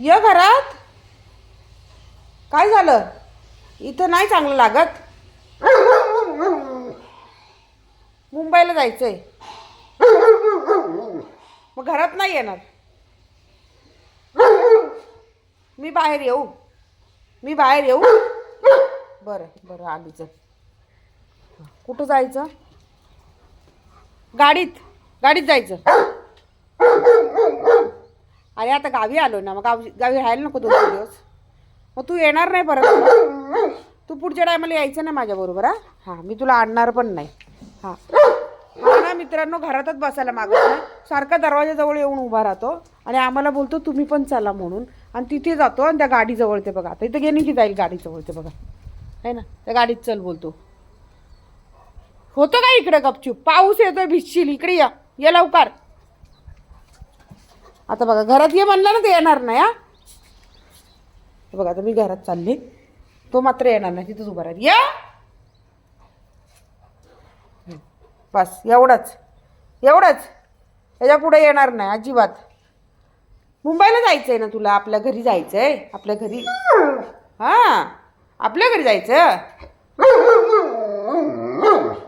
ये घरात. काय झालं? इथं नाही चांगलं लागत. मुंबईला जायचंय. मग घरात नाही येणार. मी बाहेर येऊ. मी बाहेर येऊ. बरं बरं आली. चल. कुठं जायचं? गाडीत. गाडीत जायचं. अरे आता गावी आलो ना, मग गावी राहायला नको 2 दिवस. मग तू येणार नाही परत. तू पुढच्या टायमाला यायचं नाही माझ्याबरोबर. हां मी तुला आणणार पण नाही. हां हा ना मित्रांनो, घरातच बसायला मागत नाही. सारखा दरवाजाजवळ येऊन उभा राहतो आणि आम्हाला बोलतो तुम्ही पण चला म्हणून. आणि तिथे जातो आणि त्या गाडीजवळ ते बघा. आता इथं गेली की जाईल गाडीजवळ ते बघा. आहे ना, त्या गाडीत चल बोलतो. होतं का इकडे गपचूप? पाऊस येतोय, भिजशील. इकडे या. ये लवकर. आता बघा घरात ये म्हणलं ना, ते येणार नाही. बघा आता मी घरात चालले, तो मात्र येणार नाही. तिथंच उभा राहील. या. बस एवढंच. एवढंच. त्याच्या पुढे येणार नाही अजिबात. मुंबईला जायचंय ना तुला? आपल्या घरी जायचंय. आपल्या घरी. हां आपल्या घरी जायचं.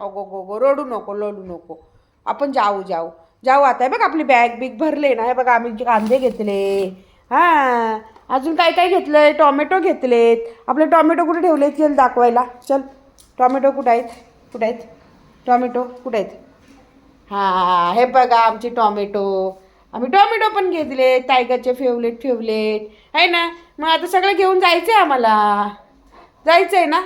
अगो गो गो रडू नको, रडू नको. आपण जाऊ जाऊ जाऊ. आता बघ आपली बॅग बिग भरले ना. हे बघा आम्ही कांदे घेतले. हां अजून काय काय घेतलंय? टॉमॅटो घेतलेत. आपले टॉमॅटो कुठे ठेवलेत? चल दाखवायला. चल. टॉमॅटो कुठं आहेत? कुठं आहेत टॉमॅटो? कुठं आहेत? हां हे बघा आमचे टॉमॅटो. आम्ही टॉमॅटो पण घेतले. टायगरचे फेवलेट आहे ना. मग आता सगळं घेऊन जायचं आहे आम्हाला. जायचं आहे ना.